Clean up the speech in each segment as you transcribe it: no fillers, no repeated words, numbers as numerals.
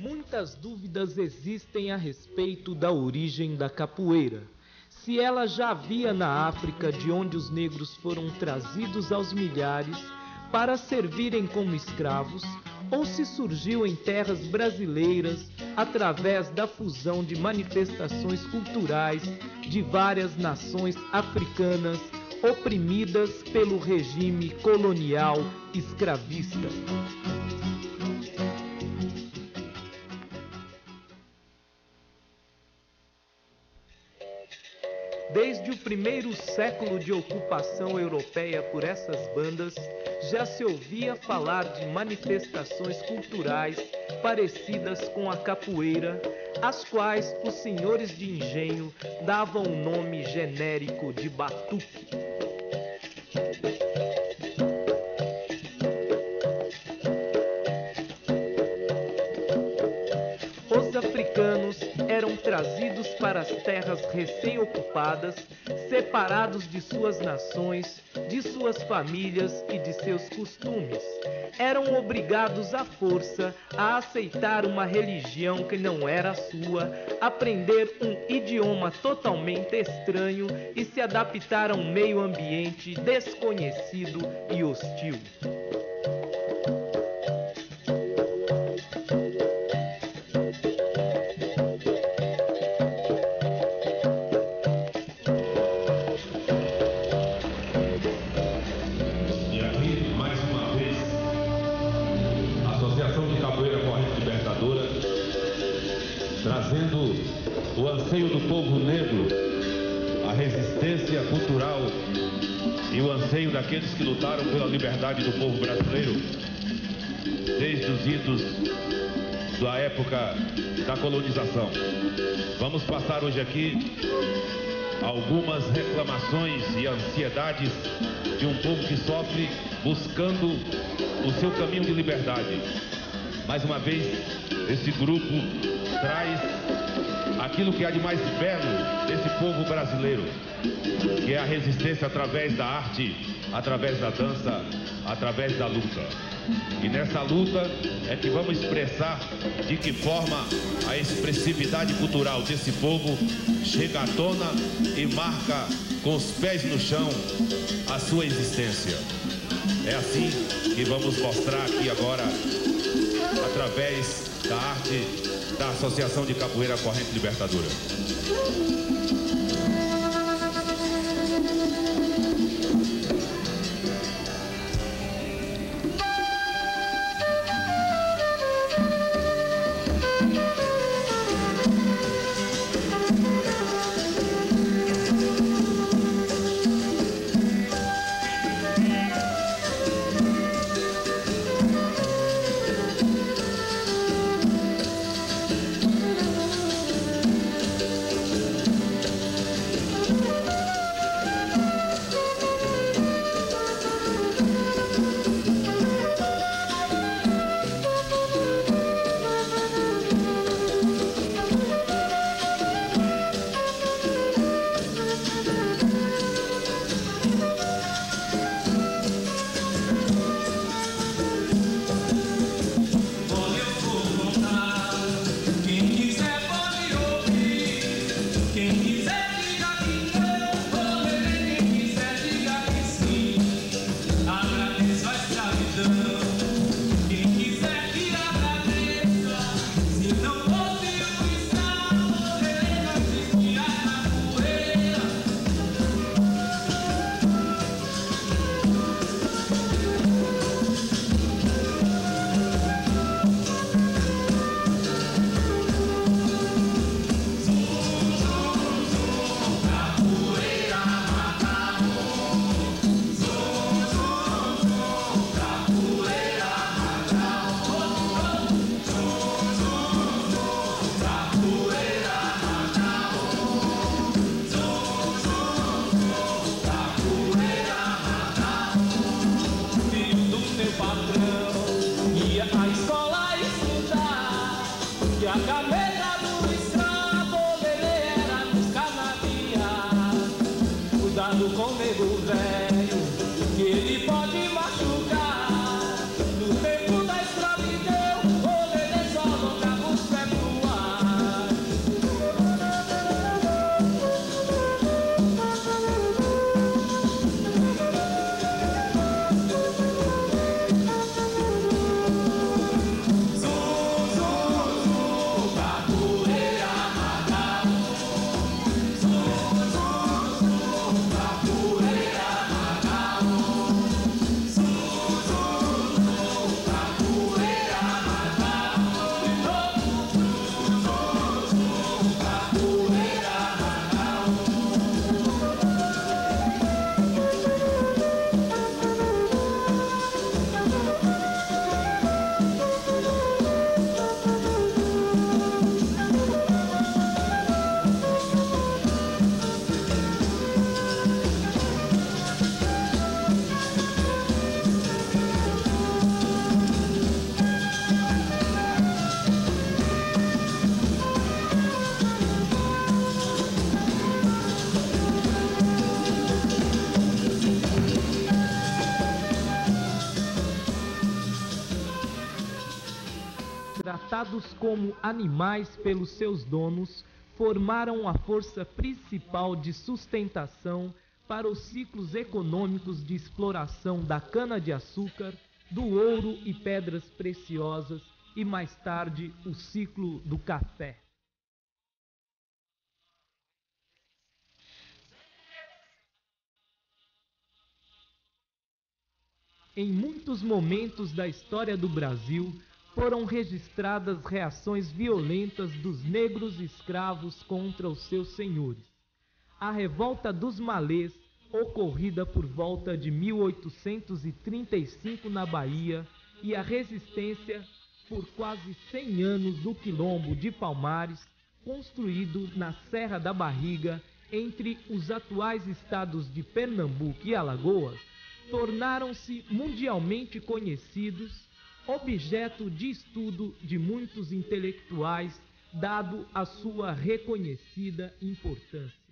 Muitas dúvidas existem a respeito da origem da capoeira. Se ela já havia na África, de onde os negros foram trazidos aos milhares para servirem como escravos, ou se surgiu em terras brasileiras através da fusão de manifestações culturais de várias nações africanas oprimidas pelo regime colonial escravista. Desde o primeiro século de ocupação europeia por essas bandas, já se ouvia falar de manifestações culturais parecidas com a capoeira, às quais os senhores de engenho davam o nome genérico de batuque. Os africanos eram trazidos para as terras recém-ocupadas, separados de suas nações, de suas famílias e de seus costumes. Eram obrigados à força a aceitar uma religião que não era a sua, aprender um idioma totalmente estranho e se adaptar a um meio ambiente desconhecido e hostil. Trazendo o anseio do povo negro, a resistência cultural e o anseio daqueles que lutaram pela liberdade do povo brasileiro, desde os idos da época da colonização. Vamos passar hoje aqui algumas reclamações e ansiedades de um povo que sofre buscando o seu caminho de liberdade. Mais uma vez, esse grupo traz aquilo que há de mais belo desse povo brasileiro, que é a resistência através da arte, através da dança, através da luta. E nessa luta é que vamos expressar de que forma a expressividade cultural desse povo chega à tona e marca com os pés no chão a sua existência. É assim que vamos mostrar aqui agora, através da arte da Associação de Capoeira Corrente Libertadora. cuidado com o nego velho, que ele pode machucar. No tempo da escravidão, o neném só jogava os pés pro ar. Zum, zum, zum, capoeira magal. Zum, zum, zum, capoeira magal. Zum, zum, zum, capoeira magal. Zum, zum, zum, capoeira magal. Tratados como animais pelos seus donos, formaram a força principal de sustentação para os ciclos econômicos de exploração da cana-de-açúcar, do ouro e pedras preciosas e, mais tarde, o ciclo do café. Em muitos momentos da história do Brasil, foram registradas reações violentas dos negros escravos contra os seus senhores. A revolta dos malês, ocorrida por volta de 1835 na Bahia, e a resistência por quase 100 anos no quilombo de Palmares, construído na Serra da Barriga, entre os atuais estados de Pernambuco e Alagoas, tornaram-se mundialmente conhecidos, objeto de estudo de muitos intelectuais, dado a sua reconhecida importância.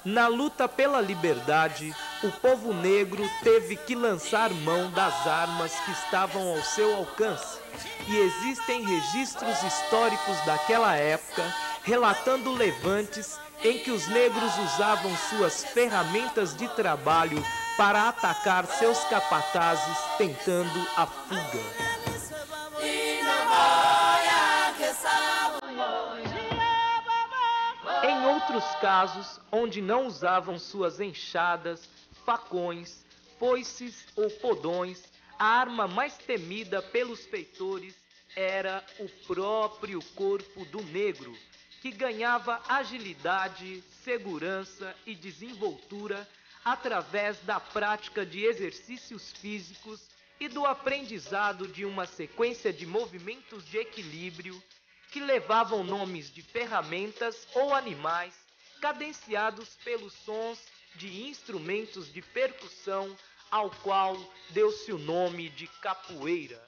Na luta pela liberdade, o povo negro teve que lançar mão das armas que estavam ao seu alcance, e existem registros históricos daquela época relatando levantes em que os negros usavam suas ferramentas de trabalho para atacar seus capatazes tentando a fuga. Em outros casos, onde não usavam suas enxadas, facões, foices ou podões, a arma mais temida pelos feitores era o próprio corpo do negro, que ganhava agilidade, segurança e desenvoltura através da prática de exercícios físicos e do aprendizado de uma sequência de movimentos de equilíbrio que levavam nomes de ferramentas ou animais cadenciados pelos sons de instrumentos de percussão, ao qual deu-se o nome de capoeira.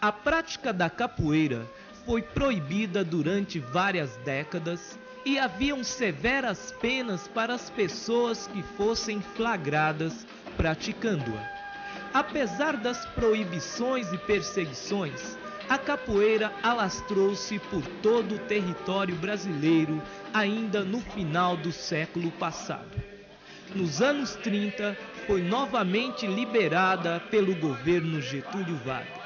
A prática da capoeira foi proibida durante várias décadas e haviam severas penas para as pessoas que fossem flagradas praticando-a. Apesar das proibições e perseguições, a capoeira alastrou-se por todo o território brasileiro ainda no final do século passado. Nos anos 30, foi novamente liberada pelo governo Getúlio Vargas.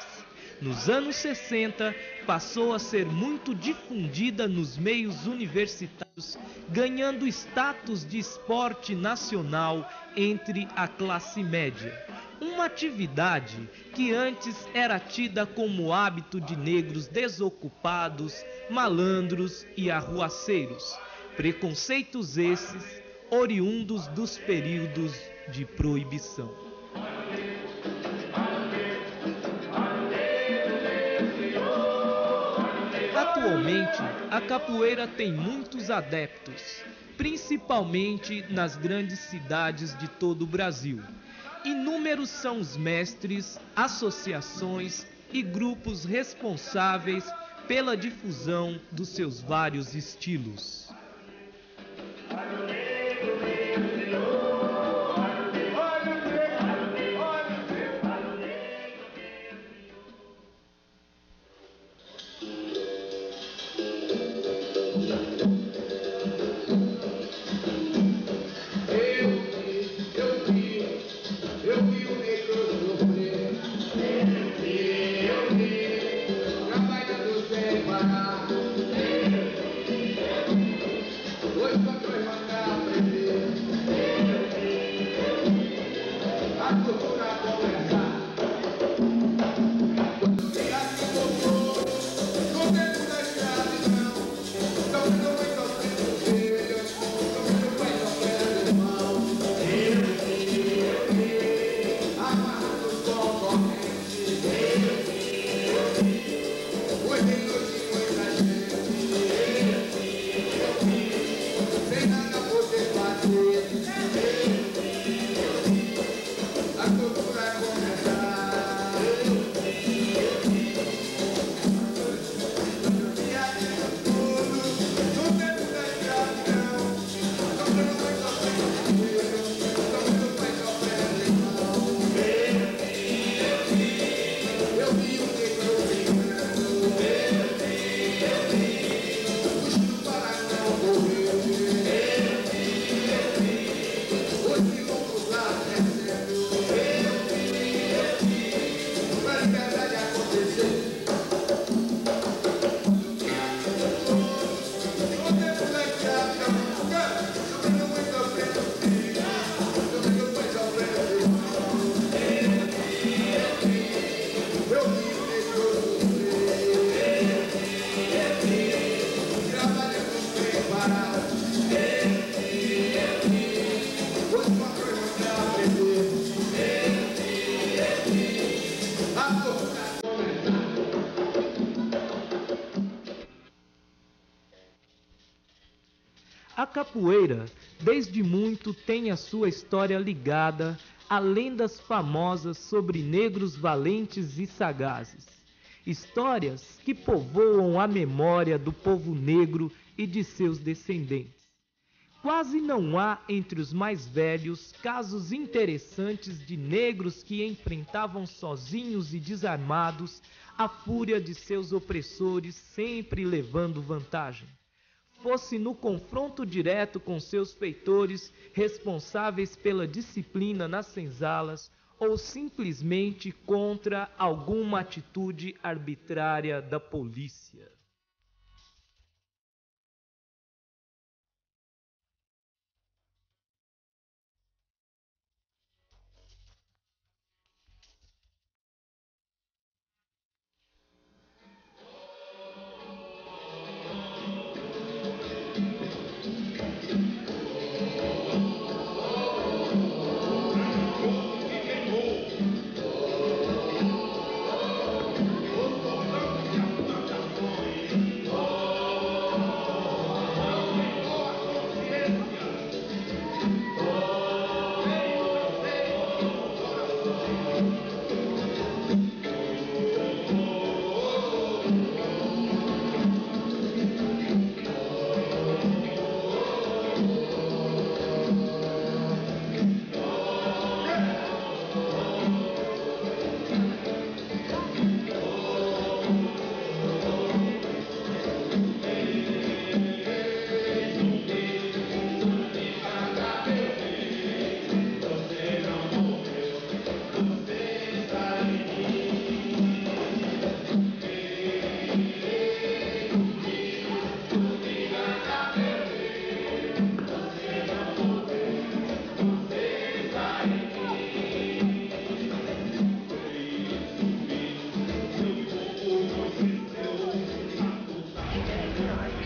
Nos anos 60, passou a ser muito difundida nos meios universitários, ganhando status de esporte nacional entre a classe média. Uma atividade que antes era tida como hábito de negros desocupados, malandros e arruaceiros. Preconceitos esses oriundos dos períodos de proibição. Atualmente, a capoeira tem muitos adeptos, principalmente nas grandes cidades de todo o Brasil. Inúmeros são os mestres, associações e grupos responsáveis pela difusão dos seus vários estilos. A capoeira, desde muito, tem a sua história ligada a lendas famosas sobre negros valentes e sagazes. Histórias que povoam a memória do povo negro e de seus descendentes. Quase não há entre os mais velhos casos interessantes de negros que enfrentavam sozinhos e desarmados a fúria de seus opressores, sempre levando vantagem. Fosse no confronto direto com seus feitores, responsáveis pela disciplina nas senzalas, ou simplesmente contra alguma atitude arbitrária da polícia.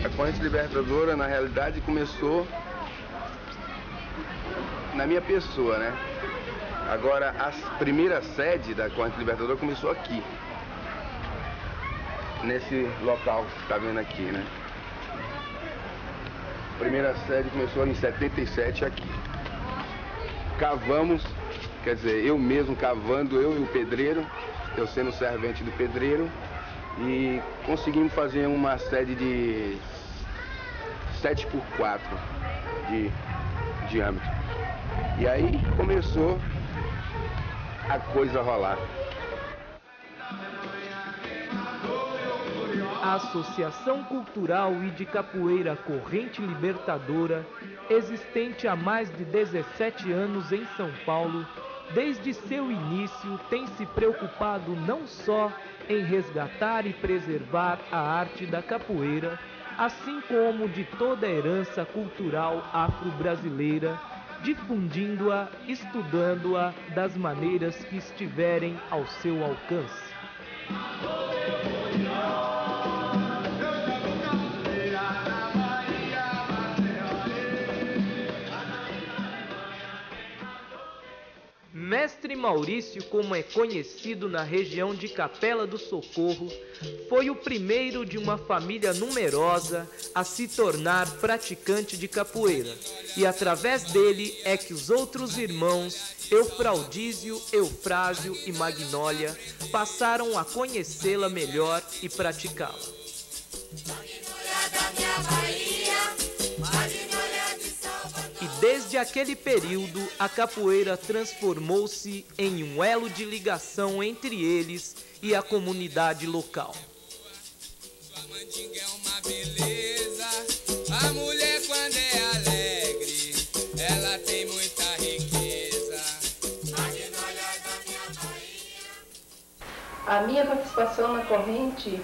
A corrente libertadora, na realidade, começou na minha pessoa, né? Agora, a primeira sede da corrente libertadora começou aqui, nesse local que você está vendo aqui, né? A primeira sede começou em 77 aqui. Cavamos, quer dizer, eu mesmo cavando, eu e o pedreiro, eu sendo servente do pedreiro, e conseguimos fazer uma sede de 7x4 de diâmetro. E aí começou a coisa rolar. A Associação Cultural e de Capoeira Corrente Libertadora, existente há mais de 17 anos em São Paulo, desde seu início tem se preocupado não só em resgatar e preservar a arte da capoeira, assim como de toda a herança cultural afro-brasileira, difundindo-a, estudando-a das maneiras que estiverem ao seu alcance. Mestre Maurício, como é conhecido na região de Capela do Socorro, foi o primeiro de uma família numerosa a se tornar praticante de capoeira, e através dele é que os outros irmãos, Eufraudísio, Eufrásio e Magnólia, passaram a conhecê-la melhor e praticá-la. E desde aquele período, a capoeira transformou-se em um elo de ligação entre eles e a comunidade local. Sua mandinga é uma beleza, a mulher quando é alegre, ela tem muita riqueza. A minha participação na corrente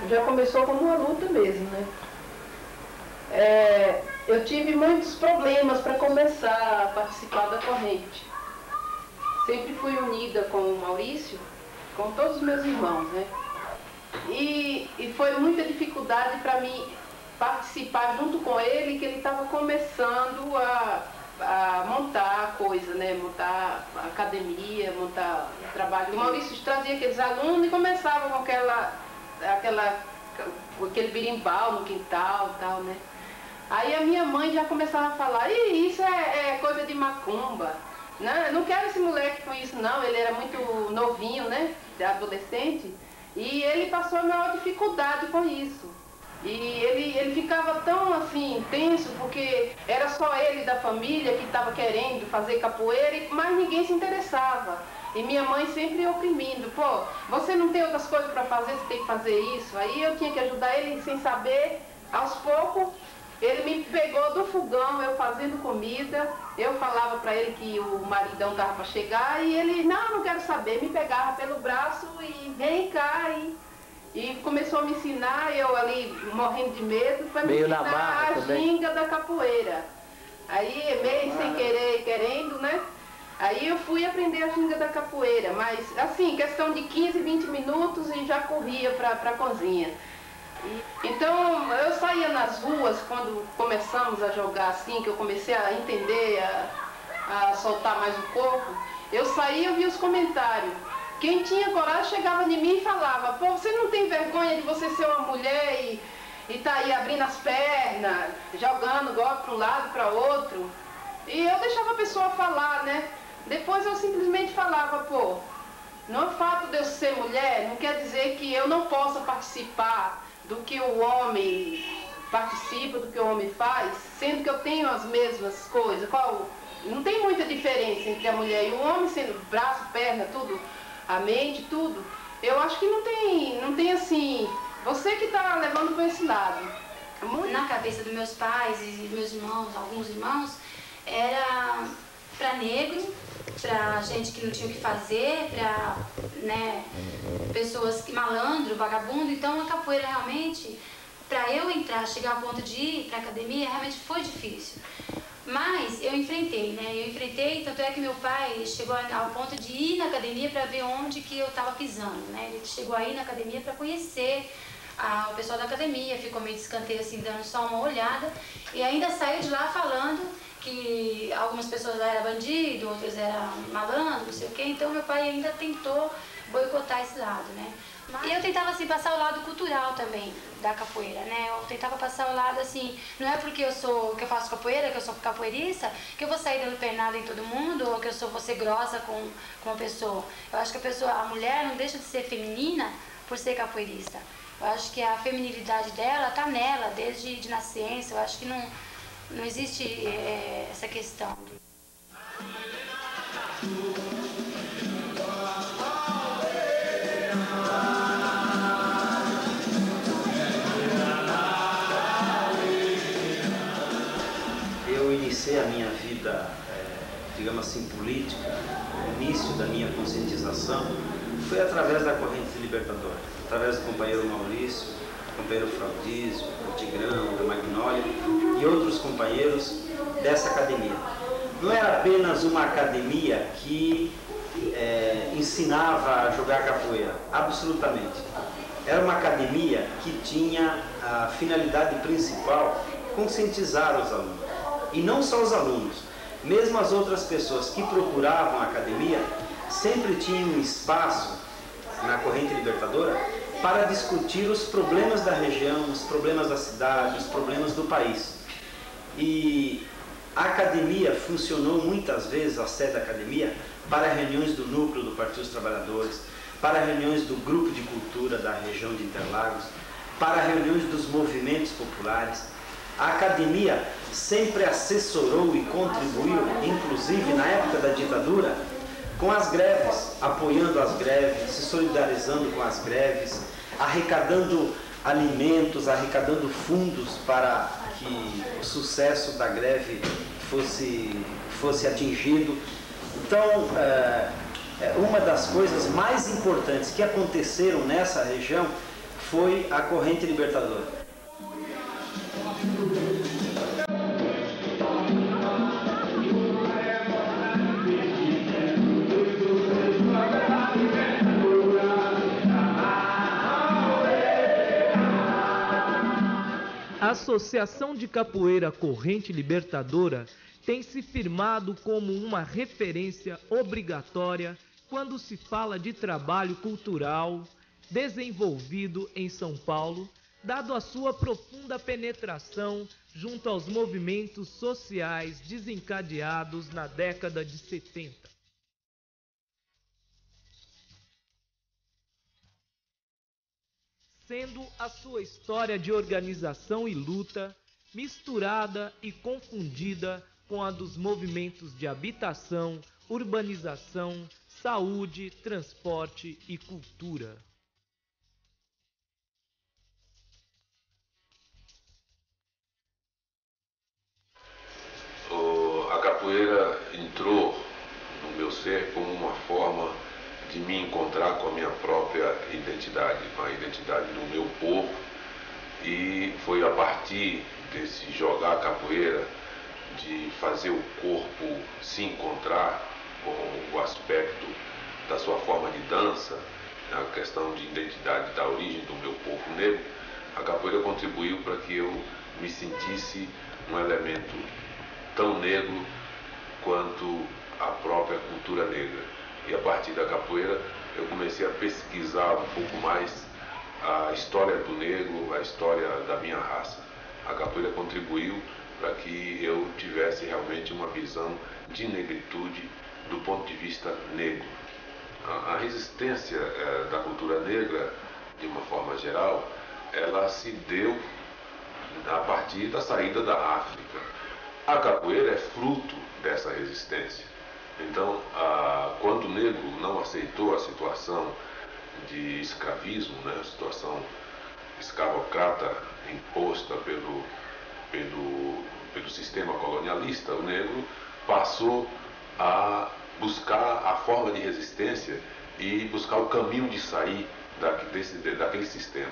já começou como uma luta mesmo, né? Eu tive muitos problemas para começar a participar da corrente. Sempre fui unida com o Maurício, com todos os meus irmãos, né? E foi muita dificuldade para mim participar junto com ele, que ele estava começando a montar a coisa, né? Montar a academia, montar o trabalho. O Maurício trazia aqueles alunos e começava com aquele berimbau no quintal e tal, né? Aí a minha mãe já começava a falar, Ih, isso é coisa de macumba. Não quero esse moleque com isso não, ele era muito novinho, né, adolescente, e ele passou a maior dificuldade com isso. E ele ficava tão assim, tenso, porque era só ele da família que estava querendo fazer capoeira, mas ninguém se interessava. E minha mãe sempre oprimindo, pô, você não tem outras coisas para fazer, você tem que fazer isso. Aí eu tinha que ajudar ele sem saber, aos poucos. Ele me pegou do fogão, eu fazendo comida, eu falava para ele que o maridão estava para chegar e ele, não quero saber, me pegava pelo braço e vem cá e começou a me ensinar, eu ali morrendo de medo, para me ensinar a ginga da capoeira. Aí meio sem querer e querendo, né? Aí eu fui aprender a ginga da capoeira, mas assim, questão de 15, 20 minutos e já corria para a cozinha. Então eu saía nas ruas quando começamos a jogar assim, que eu comecei a entender, a soltar mais um pouco. Eu saía e via os comentários. Quem tinha coragem chegava de mim e falava, pô, você não tem vergonha de você ser uma mulher e tá aí abrindo as pernas, jogando golpe para um lado para outro. E eu deixava a pessoa falar, né? Depois eu simplesmente falava, pô, não é o fato de eu ser mulher, não quer dizer que eu não possa participar do que o homem participa, do que o homem faz, sendo que eu tenho as mesmas coisas. Não tem muita diferença entre a mulher e o homem, sendo braço, perna, tudo, a mente, tudo. Eu acho que não tem assim, você que está levando para esse lado. Na cabeça dos meus pais e dos meus irmãos, alguns irmãos, era para negro, para gente que não tinha o que fazer, para, né, pessoas que malandro, vagabundo. Então a capoeira realmente, para eu entrar, chegar ao ponto de ir para a academia, realmente foi difícil. Mas eu enfrentei, né? Eu enfrentei, tanto é que meu pai chegou ao ponto de ir na academia para ver onde que eu estava pisando, né? Ele chegou aí na academia para conhecer o pessoal da academia, ficou meio de escanteio assim, dando só uma olhada, e ainda saiu de lá falando que algumas pessoas lá eram bandido, outras eram malandro, não sei o quê. Então meu pai ainda tentou boicotar esse lado, né? E eu tentava assim passar o lado cultural também da capoeira, né? Eu tentava passar o lado assim, não é porque que eu faço capoeira, que eu sou capoeirista, que eu vou sair dando pernada em todo mundo, ou que eu vou ser grossa com uma pessoa. Eu acho que a mulher não deixa de ser feminina por ser capoeirista. Eu acho que a feminilidade dela tá nela desde de nascença. Eu acho que não existe essa questão. Eu iniciei a minha vida, digamos assim, política, o início da minha conscientização foi através da corrente libertadora, através do companheiro Maurício, do companheiro Fraudísio, do Tigrão, da Magnólia e outros companheiros dessa academia. Não era apenas uma academia que ensinava a jogar capoeira, absolutamente. Era uma academia que tinha a finalidade principal conscientizar os alunos. E não só os alunos, mesmo as outras pessoas que procuravam a academia sempre tinham um espaço na corrente libertadora para discutir os problemas da região, os problemas da cidade, os problemas do país. E a academia funcionou muitas vezes, a sede da academia, para reuniões do núcleo do Partido dos Trabalhadores, para reuniões do grupo de cultura da região de Interlagos, para reuniões dos movimentos populares. A academia sempre assessorou e contribuiu, inclusive na época da ditadura, com as greves, apoiando as greves, se solidarizando com as greves, arrecadando alimentos, arrecadando fundos para que o sucesso da greve fosse atingido. Então, uma das coisas mais importantes que aconteceram nessa região foi a corrente libertadora. A Associação de Capoeira Corrente Libertadora tem se firmado como uma referência obrigatória quando se fala de trabalho cultural desenvolvido em São Paulo, dado a sua profunda penetração junto aos movimentos sociais desencadeados na década de 70. Sendo a sua história de organização e luta misturada e confundida com a dos movimentos de habitação, urbanização, saúde, transporte e cultura. A capoeira entrou no meu ser como uma forma de me encontrar com a minha própria identidade, com a identidade do meu povo, e foi a partir desse jogar capoeira, de fazer o corpo se encontrar com o aspecto da sua forma de dança, a questão de identidade da origem do meu povo negro, a capoeira contribuiu para que eu me sentisse um elemento tão negro quanto a própria cultura negra. E a partir da capoeira eu comecei a pesquisar um pouco mais a história do negro, a história da minha raça. A capoeira contribuiu para que eu tivesse realmente uma visão de negritude do ponto de vista negro. A resistência da cultura negra, de uma forma geral, ela se deu a partir da saída da África. A capoeira é fruto dessa resistência. Então, quando o negro não aceitou a situação de escravismo, né, a situação escravocrata imposta pelo sistema colonialista, o negro passou a buscar a forma de resistência e buscar o caminho de sair daquele sistema.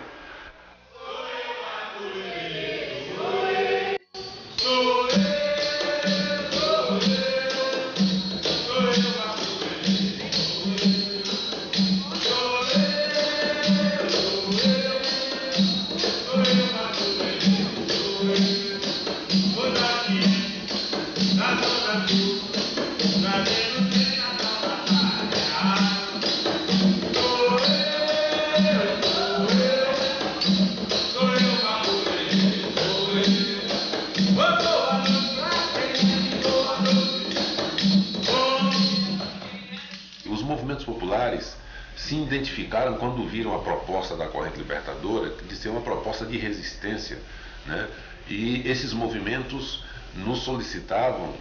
Os movimentos populares se identificaram quando viram a proposta da corrente libertadora de ser uma proposta de resistência, né? E esses movimentos nos solicitavam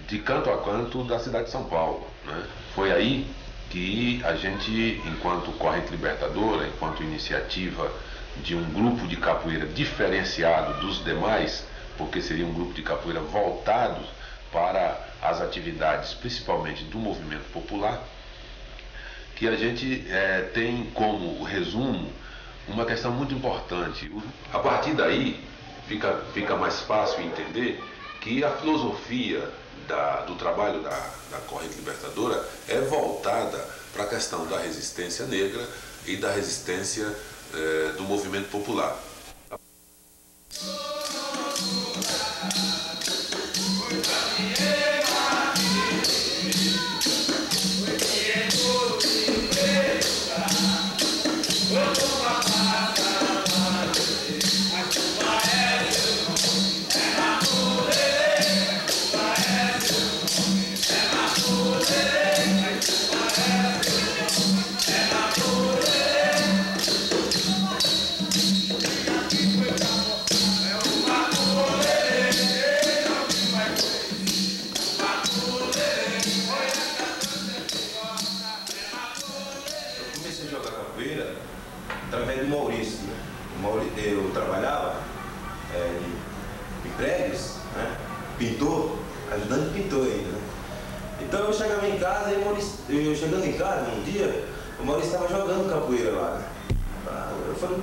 de canto a canto da cidade de São Paulo, né? Foi aí que a gente, enquanto corrente libertadora, enquanto iniciativa de um grupo de capoeira diferenciado dos demais, porque seria um grupo de capoeira voltado para as atividades, principalmente do movimento popular, que a gente tem como resumo uma questão muito importante. A partir daí fica mais fácil entender que a filosofia do trabalho da corrente libertadora é voltada para a questão da resistência negra e da resistência do movimento popular. Através do Maurício, né? Eu trabalhava em prédios, né? Pintor, ajudando pintor ainda, né? Então eu chegava em casa e eu chegando em casa um dia, o Maurício estava jogando capoeira lá, né? Eu falei,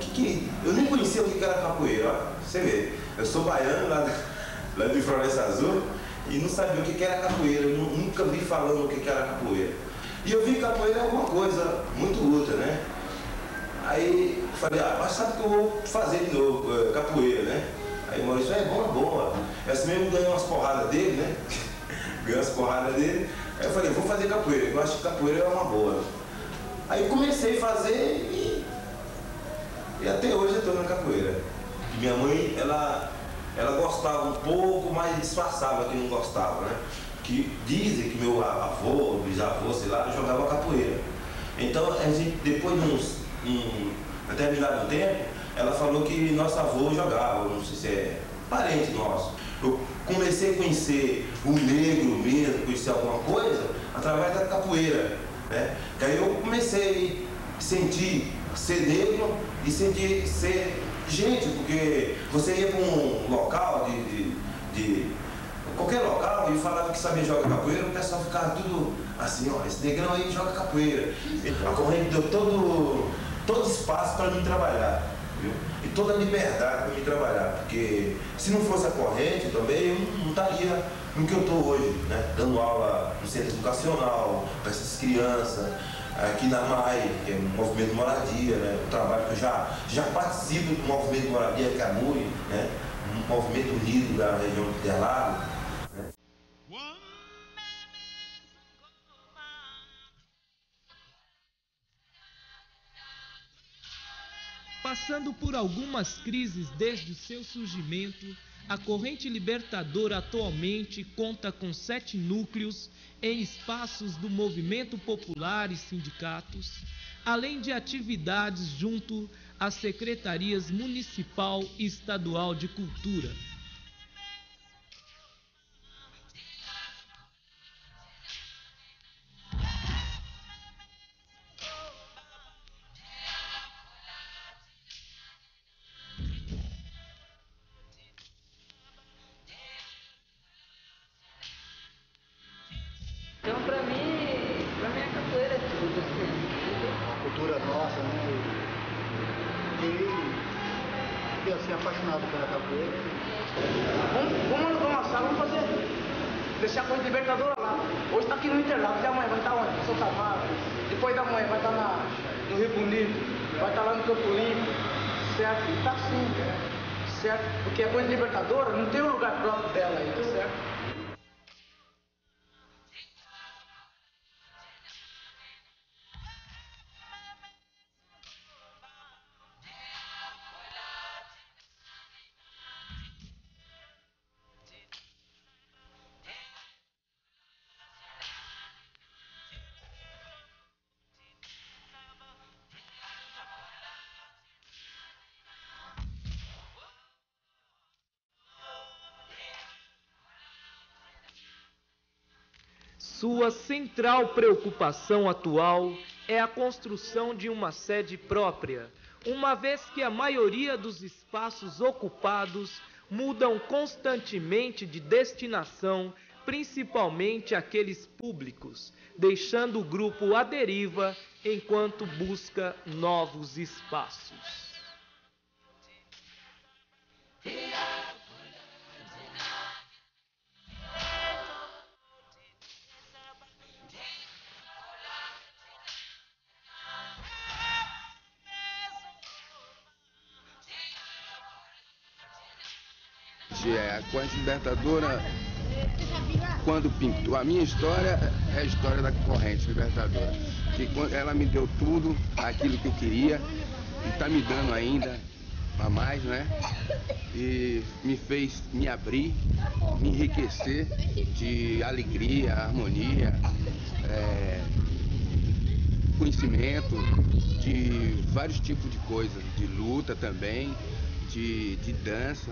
eu nem conhecia o que era capoeira, ó. Você vê, eu sou baiano lá de Floresta Azul e não sabia o que era capoeira, eu nunca vi falando o que era capoeira. E eu vi que capoeira é alguma coisa muito luta, né? Aí eu falei, mas sabe que eu vou fazer de novo, capoeira, né? Aí o Maurício, é bom. Esse mesmo ganhou umas porradas dele, né? Ganhou as porradas dele. Aí eu falei, vou fazer capoeira, eu acho que capoeira é uma boa. Aí comecei a fazer e até hoje eu estou na capoeira. Minha mãe, ela gostava um pouco, mas disfarçava que não gostava, né? Que dizem que meu avô, bisavô, sei lá, jogava capoeira. Então, a gente, depois de um determinado tempo, ela falou que nosso avô jogava, não sei se é parente nosso. Eu comecei a conhecer o negro mesmo, conhecer alguma coisa, através da capoeira, né? Daí eu comecei a sentir ser negro e sentir ser gente, porque você ia para um local de qualquer local e falava que sabia jogar capoeira, o pessoal ficava tudo assim, ó, esse negrão aí joga capoeira. A corrente deu todo espaço para mim trabalhar, viu? E toda a liberdade para mim trabalhar, porque se não fosse a corrente também, eu não estaria no que eu estou hoje, né? Dando aula no centro educacional, para essas crianças, aqui na MAI, que é o Movimento Moradia, né? O trabalho que eu já participo do Movimento Moradia, que é a MUI, né? Um movimento unido da região do Interlagos. Passando por algumas crises desde o seu surgimento, a Corrente Libertadora atualmente conta com 7 núcleos em espaços do movimento popular e sindicatos, além de atividades junto às secretarias municipal e estadual de cultura. Então, pra mim a capoeira é tudo, assim. A cultura nossa, né? E assim, apaixonado pela capoeira. Vamos almoçar, vamos fazer. Deixar a Corrente Libertadora lá. Hoje tá aqui no Interlagos, e amanhã vai estar onde? São Tamar. Depois da manhã vai estar no Rio Bonito, vai estar lá no Campo Limpo, certo? E tá assim, certo? Porque a Corrente Libertadora não tem um lugar próprio dela ainda, certo? Sua central preocupação atual é a construção de uma sede própria, uma vez que a maioria dos espaços ocupados mudam constantemente de destinação, principalmente aqueles públicos, deixando o grupo à deriva enquanto busca novos espaços. A Corrente Libertadora, quando pintou, a minha história é a história da Corrente Libertadora, que ela me deu tudo aquilo que eu queria e está me dando ainda a mais, né? E me fez me abrir, me enriquecer de alegria, harmonia, conhecimento, de vários tipos de coisas, de luta também, de dança.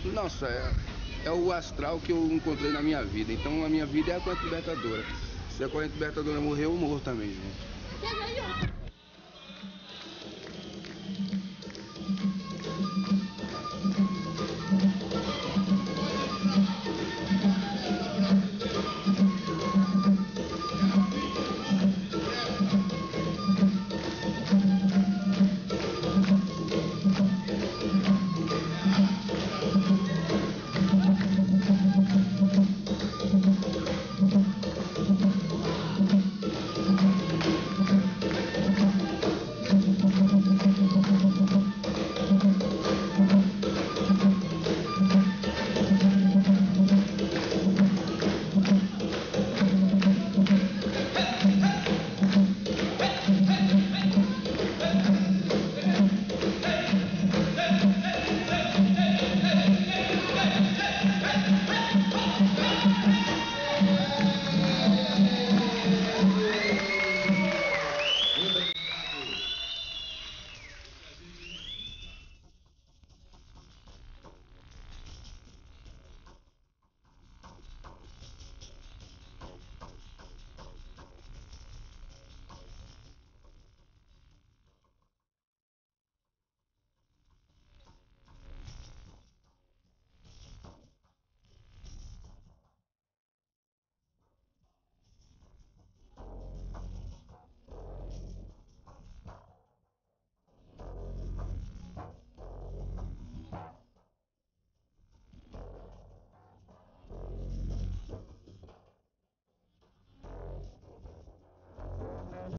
Nossa, é o astral que eu encontrei na minha vida. Então a minha vida é a Corrente Libertadora. Se a Corrente Libertadora morrer, eu morro também, gente.